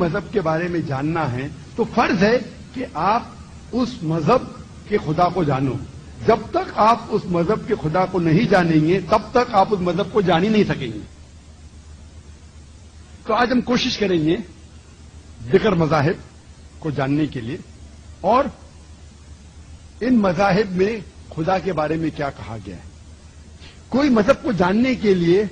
مذہب کے بارے میں جاننا ہے تو فرض ہے کہ آپ اس مذہب کے خدا کو جانو. جب تک آپ اس مذہب کے خدا کو نہیں جانیں گے تب تک آپ اس مذہب کو جان ہی نہیں سکیں گے. تو آج ہم کوشش کریں گے دیگر مذاہب کو جاننے کے لیے اور ان مذاہب میں خدا کے بارے میں کیا کہا گیا ہے. کوئی مذہب کو جاننے کے لیے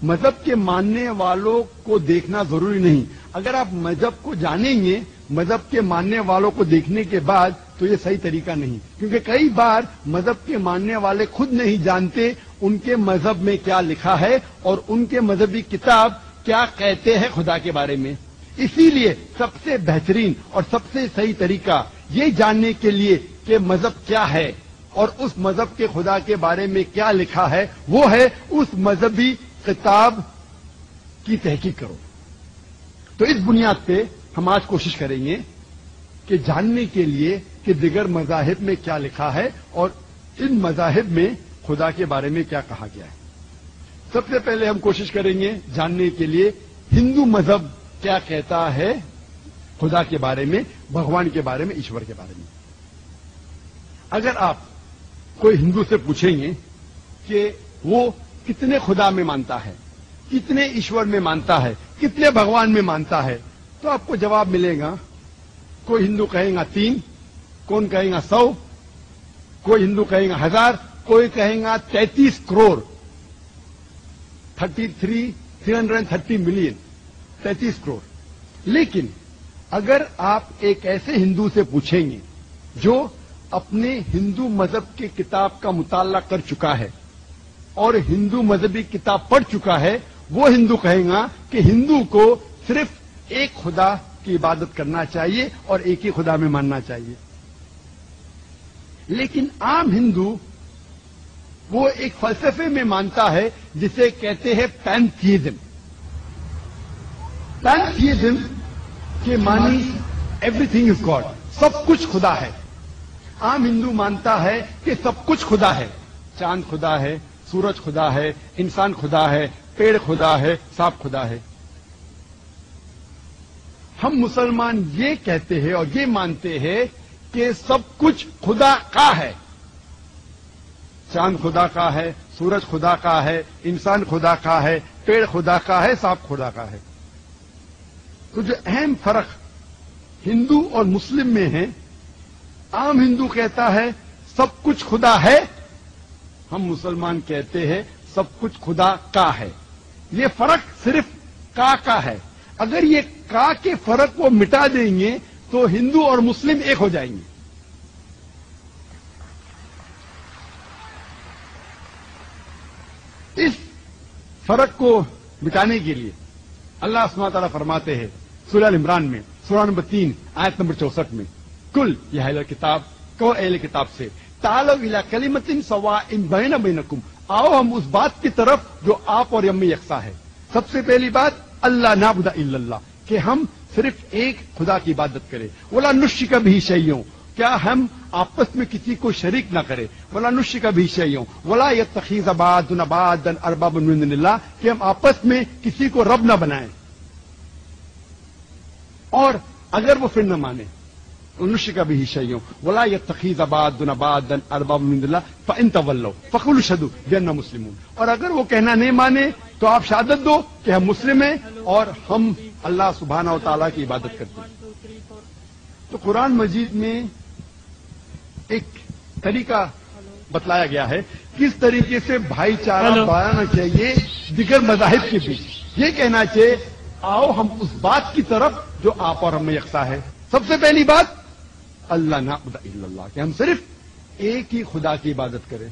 مذہب کے ماننے والوں کو دیکھنا ضروری نہیں. اگر آپ مذہب کو جانیں گے مذہب کے ماننے والوں کو دیکھنے کے بعد تو یہ صحیح طریقہ نہیں, کیونکہ کئی بار مذہب کے ماننے والے خود نہیں جانتے ان کے مذہب میں کیا لکھا ہے اور ان کے مذہبی کتاب کیا کہتے ہیں خدا کے بارے میں. اسی لیے سب سے بہترین اور سب سے صحیح طریقہ یہ جاننے کے لیے کہ مذہب کیا ہے اور اس مذہب کے خدا کے بارے میں کیا لکھا ہے وہ ہے اس مذہبی کتاب کی تحقیق کرو. تو اس بنیاد پہ ہم آج کوشش کریں گے کہ جاننے کے لیے کہ دیگر مذاہب میں کیا لکھا ہے اور ان مذاہب میں خدا کے بارے میں کیا کہا گیا ہے. سب سے پہلے ہم کوشش کریں گے جاننے کے لیے ہندو مذہب کیا کہتا ہے خدا کے بارے میں, بھگوان کے بارے میں, ایشور کے بارے میں. اگر آپ کوئی ہندو سے پوچھیں گے کہ وہ کتنے خدا میں مانتا ہے, کتنے ایشور میں مانتا ہے, کتنے بھگوان میں مانتا ہے, تو آپ کو جواب ملے گا. کوئی ہندو کہے گا 3, کون کہے گا 100, کوئی ہندو کہے گا 1000, کوئی کہے گا 33 کروڑ 330 ملین 33 کروڑ. لیکن اگر آپ ایک ایسے ہندو سے پوچھیں گے جو اپنے ہندو مذہب کی کتاب کا مطالعہ کر چکا ہے اور ہندو مذہبی کتاب پڑھ چکا ہے, وہ ہندو کہے گا کہ ہندو کو صرف ایک خدا کی عبادت کرنا چاہیے اور ایک ہی خدا میں ماننا چاہیے. لیکن عام ہندو وہ ایک فلسفے میں مانتا ہے جسے کہتے ہیں پینتھیزم. پینتھیزم کے معنی ایوری تھنگ از گاڈ, سب کچھ خدا ہے. عام ہندو مانتا ہے کہ سب کچھ خدا ہے. چاند خدا ہے, سورج خدا ہے, انسان خدا ہے, پیڑ خدا ہے, سانپ خدا ہے. ہم مسلمان یہ کہتے ہیں اور یہ مانتے ہیں کہ سب کچھ خدا کا ہے. چاند خدا کا ہے, سورج خدا کا ہے, انسان خدا کا ہے, پیڑ خدا کا ہے, سانپ خدا کا ہے. تو جو اہم فرق ہندو اور مسلم میں ہے, عام ہندو کہتا ہے سب کچھ خدا ہے, ہم مسلمان کہتے ہیں سب کچھ خدا کا ہے. یہ فرق صرف کا ہے. اگر یہ کا کے فرق کو مٹا دیں گے تو ہندو اور مسلم ایک ہو جائیں گے. اس فرق کو مٹانے کے لیے اللہ سبحانہ و تعالیٰ فرماتے ہیں سورہ ال عمران میں سورہ نمبر 3 آیت نمبر 64 میں, کل یا اہل کتاب, کو اہل کتاب سے تعالوا الی کلمۃ سواء بین بینکم, آؤ ہم اس بات کی طرف جو آپ اور ہم میں یکساں ہے. سب سے پہلی بات اللہ نعبد الا اللہ, کہ ہم صرف ایک خدا کی عبادت کریں. ولا نشرک بہ شیئا, کیا ہم آپس میں کسی کو شریک نہ کریں. ولا نشرک بہ شیئا ولا یتخذ بعضنا بعضا اربابا من دون اللہ, کہ ہم آپس میں کسی کو رب نہ بنائیں. اور اگر وہ پھر نہ مانے نشرک بہ شیئا ولا یتخذ بعضنا بعضا اربابا من دون اللہ فان تولوا فقولوا اشهدوا بأننا مسلمون, اور اگر وہ کہنا نہیں مانے تو آپ شہادت دو کہ ہم مسلم ہیں اور ہم اللہ سبحانہ و تعالیٰ کی عبادت کرتے ہیں. تو قرآن مجید میں ایک طریقہ بتلایا گیا ہے کس طریقے سے بھائی چارہ بڑھانا چاہیے دیگر مذاہب کے بیچ. یہ کہنا چاہیے آؤ ہم اس بات کی طرف جو آپ اور ہم میں یکساں ہے. سب سے پہلی بات اللہ نعبد الا اللہ, کہ ہم صرف ایک ہی خدا کی عبادت کریں.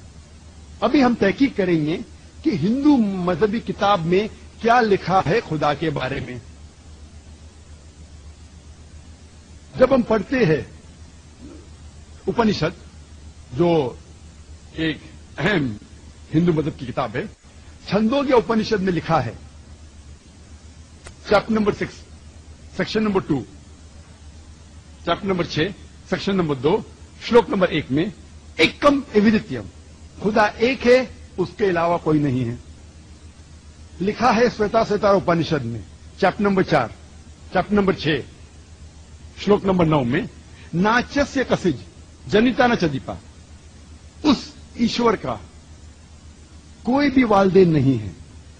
ابھی ہم تحقیق کریں گے کہ ہندو مذہبی کتاب میں کیا لکھا ہے خدا کے بارے میں. جب ہم پڑھتے ہیں اپنشد, جو ایک اہم ہندو مذہب کی کتاب ہے, چھندوگیہ اپنشد میں لکھا ہے chapter number 6 section number 2, chapter number 6 section number 2 شلوک نمبر 1 میں ایکم ایویدتیم, خدا ایک ہے اس کے علاوہ کوئی نہیں ہے. لکھا ہے سویتا سیتار اپنشد میں چیپٹر نمبر 4 चैप्टर नंबर 6 श्लोक नंबर 9 में, नाचस्य कसिज जनिता न चदीपा, उस ईश्वर का कोई भी वालिदैन नहीं है,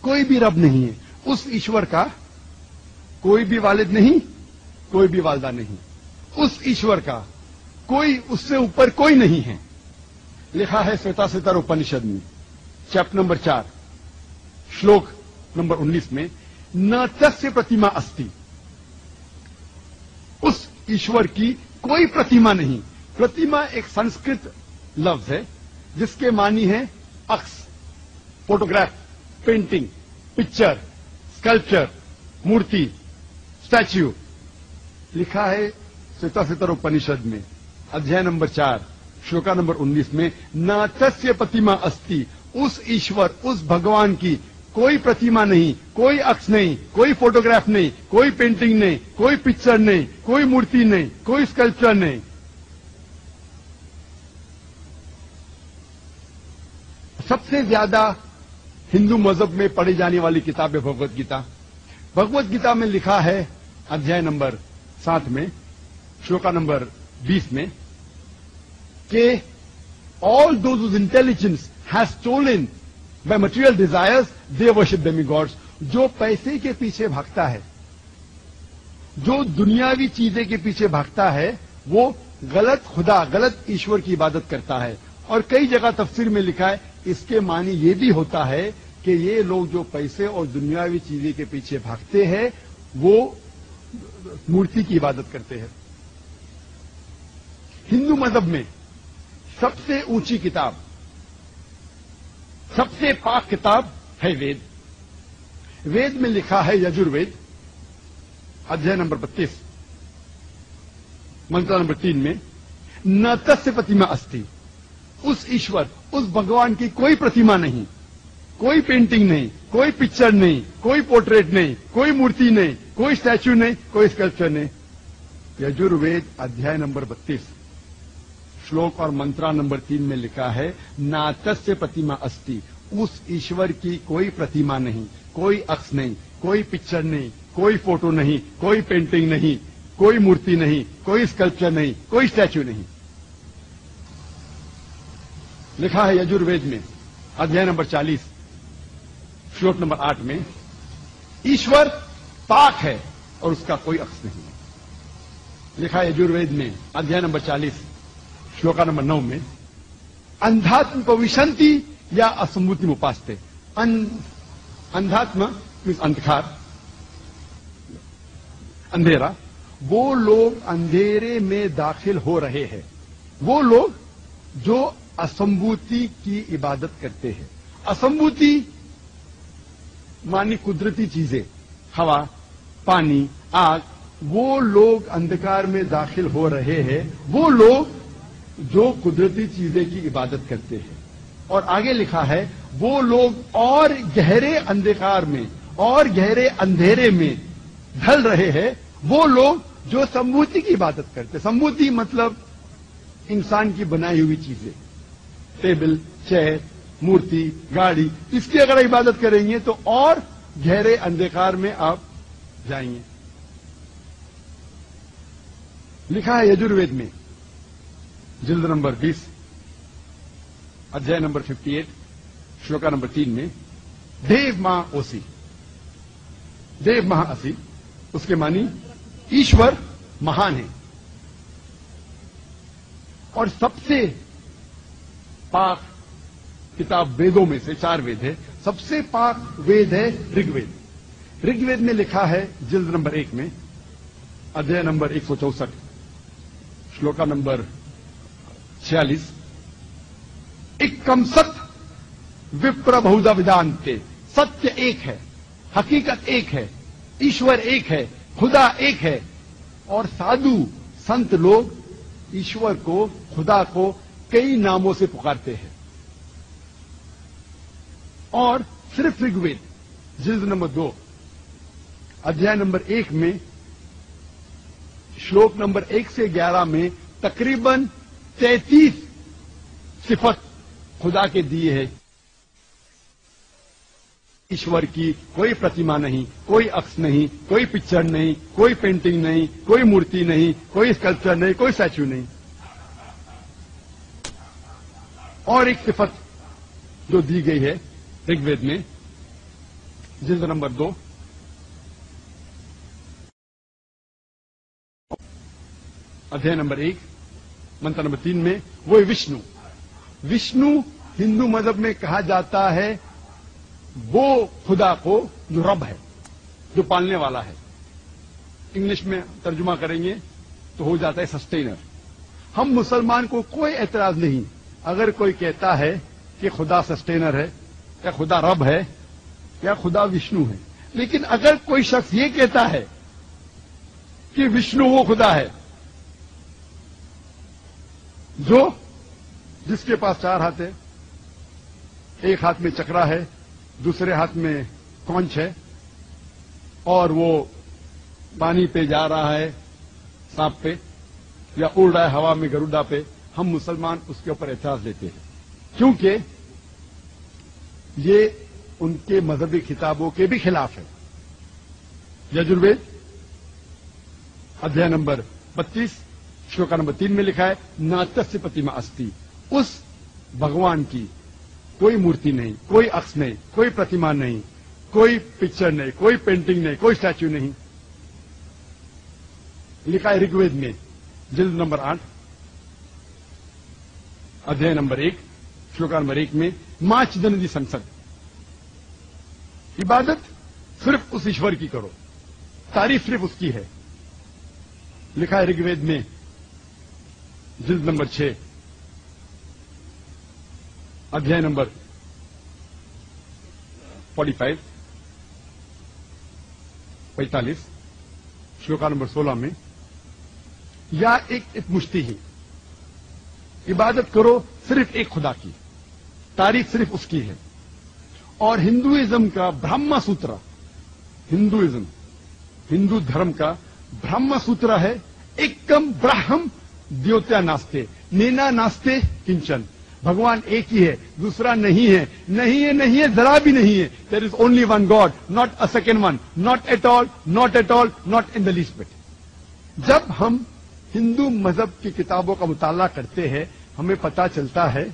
कोई भी रब नहीं है, उस ईश्वर का कोई भी वालिद नहीं, कोई भी वालदा नहीं, उस ईश्वर का कोई उससे ऊपर कोई नहीं है। लिखा है श्वेताश्वेतर उपनिषद में चैप्टर नंबर 4 श्लोक नंबर 19 में, न तस्य प्रतिमा अस्ति, उस ईश्वर की कोई प्रतिमा नहीं। प्रतिमा एक संस्कृत लफ्ज है जिसके मानी है अक्स, फोटोग्राफ, पेंटिंग, पिक्चर, स्कल्पचर, मूर्ति, स्टैच्यू। लिखा है श्वेताश्वेतर उपनिषद में अध्याय नंबर 4 श्लोका नंबर 19 में, न तस्य प्रतिमा अस्ति, उस ईश्वर, उस भगवान की कोई प्रतिमा नहीं, कोई अक्ष नहीं, कोई फोटोग्राफ नहीं, कोई पेंटिंग नहीं, कोई पिक्चर नहीं, कोई मूर्ति नहीं, कोई स्कल्पचर नहीं। सबसे ज्यादा हिंदू मजहब में पढ़ी जाने वाली किताब है भगवत गीता। भगवत गीता में लिखा है अध्याय नंबर 7 में श्लोका नंबर 20 में कि all those whose intelligence has stolen by material desires they worship demigods. जो पैसे के पीछे भागता है, जो दुनियावी चीजें के पीछे भागता है, वो गलत खुदा, गलत ईश्वर की इबादत करता है। और कई जगह तफसीर में लिखा है इसके मानी ये भी होता है कि ये लोग जो पैसे और दुनियावी चीजें के पीछे भागते हैं वो मूर्ति की इबादत करते हैं। हिंदू मजहब में सबसे ऊंची किताब, सबसे पाक किताब है वेद। वेद में लिखा है यजुर्वेद अध्याय नंबर 32 मंत्र नंबर 3 में, न तस्य प्रतिमा अस्ति, उस ईश्वर, उस भगवान की कोई प्रतिमा नहीं, कोई पेंटिंग नहीं, कोई पिक्चर नहीं, कोई पोर्ट्रेट नहीं, कोई मूर्ति नहीं, कोई स्टैच्यू नहीं, कोई स्कल्पचर नहीं। यजुर्वेद अध्याय नंबर 32 श्लोक और मंत्रा नंबर 3 में लिखा है, नातस्य प्रतिमा अस्ति, उस ईश्वर की कोई प्रतिमा नहीं, कोई अक्ष नहीं, कोई पिक्चर नहीं, कोई फोटो नहीं, कोई पेंटिंग नहीं, कोई मूर्ति नहीं, कोई स्कल्पचर नहीं, कोई स्टैच्यू नहीं। लिखा है यजुर्वेद में अध्याय नंबर 40 श्लोक नंबर 8 में, ईश्वर पाक है और उसका कोई अक्ष नहीं है। लिखा है यजुर्वेद में अध्याय नंबर 40 श्लोका नंबर 9 में, अंधात्म पविशंति या असंभूति उपासते। अंधात्म मीन्स अंधकार, अंधेरा। वो लोग अंधेरे में दाखिल हो रहे हैं, वो लोग जो असंभूति की इबादत करते हैं। असंभूति मानी कुदरती चीजें, हवा, पानी, आग। वो लोग अंधकार में दाखिल हो रहे हैं, वो लोग जो कुदरती चीजें की इबादत करते हैं। और आगे लिखा है, वो लोग और गहरे अंधकार में और गहरे अंधेरे में ढल रहे हैं, वो लोग जो संभूति की इबादत करते। संभूति मतलब इंसान की बनाई हुई चीजें, टेबल, चेयर, मूर्ति, गाड़ी, इसकी अगर इबादत करेंगे तो और गहरे अंधकार में आप जाएंगे। लिखा है यजुर्वेद में जिल्द नंबर 20 अध्याय नंबर 58 श्लोका नंबर 3 में, देव मां ओसी, देव महा असी, उसके मानी ईश्वर महान है। और सबसे पाक किताब वेदों में से 4 वेद है, सबसे पाक वेद है ऋग्वेद। ऋग्वेद में लिखा है जिल्द नंबर 1 में अध्याय नंबर 164 श्लोका नंबर 46, एकम सत्य विप्र बहुधा विदान्ते। सत्य एक है, हकीकत एक है, ईश्वर एक है, खुदा एक है। और साधु संत लोग ईश्वर को, खुदा को कई नामों से पुकारते हैं। और सिर्फ ऋग्वेद जिल्द नंबर 2 अध्याय नंबर 1 में श्लोक नंबर 1 से 11 में तकरीबन 33 सिफत खुदा के दिए हैं। ईश्वर की कोई प्रतिमा नहीं, कोई अक्स नहीं, कोई पिक्चर नहीं, कोई पेंटिंग नहीं, कोई मूर्ति नहीं, कोई स्कल्पचर नहीं, कोई स्टैच्यू नहीं। और एक सिफत जो दी गई है ऋग्वेद में, जिल्द नंबर 2, अध्याय नंबर 1, मंत्र नंबर 3 में, वो है विष्णु। विष्णु हिंदू मजहब में कहा जाता है वो खुदा को जो रब है, जो पालने वाला है। इंग्लिश में तर्जुमा करेंगे तो हो जाता है सस्टेनर। हम मुसलमान को कोई एतराज नहीं अगर कोई कहता है कि खुदा सस्टेनर है, या खुदा रब है, या खुदा विष्णु है। लेकिन अगर कोई शख्स ये कहता है कि विष्णु वो खुदा है जिसके पास 4 हाथ है, एक हाथ में चक्रा है, दूसरे हाथ में कौंच है, और वो पानी पे जा रहा है सांप पे, या उड़ रहा है हवा में गरुड़ा पे, हम मुसलमान उसके ऊपर एतराज देते हैं, क्योंकि ये उनके मजहबी किताबों के भी खिलाफ है। यजुर्वेद अध्याय नंबर 32 श्लोक नंबर 3 में लिखा है, नातस्य प्रतिमा अस्ति। उस भगवान की कोई मूर्ति नहीं, कोई अक्स नहीं, कोई प्रतिमा नहीं, कोई पिक्चर नहीं, कोई पेंटिंग नहीं, कोई स्टैच्यू नहीं। लिखा है ऋग्वेद में जिल्द नंबर 8 अध्याय नंबर 1 श्लोक नंबर 1 में, मां चिदनिधि संसद। इबादत सिर्फ उस ईश्वर की करो, तारीफ सिर्फ उसकी है। लिखा है ऋग्वेद में जिल्द नंबर 6 अध्याय नंबर 45 श्लोक नंबर 16 में, या एक मुश्ती ही इबादत करो सिर्फ एक खुदा की, तारीफ सिर्फ उसकी है। और हिंदुइज्म का ब्रह्म सूत्र, हिंदू धर्म का ब्रह्म सूत्र है, एकम ब्रह्म द्योत्या नास्ते, नेना नास्ते किंचन। भगवान एक ही है, दूसरा नहीं है, नहीं है, नहीं है, जरा भी नहीं है। There is only one God, not a second one, not at all, not at all, not in the least bit. जब हम हिंदू मजहब की किताबों का मुताला करते हैं, हमें पता चलता है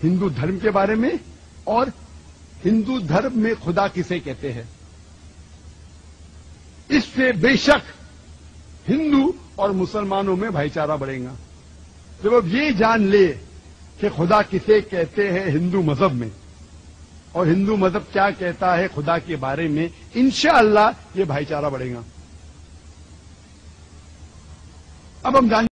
हिंदू धर्म के बारे में, और हिंदू धर्म में खुदा किसे कहते हैं। इससे बेशक हिंदू और मुसलमानों में भाईचारा बढ़ेगा। जब अब ये जान ले कि खुदा किसे कहते हैं हिंदू मजहब में, और हिंदू मजहब क्या कहता है खुदा के बारे में, इंशाअल्लाह ये भाईचारा बढ़ेगा। अब हम जान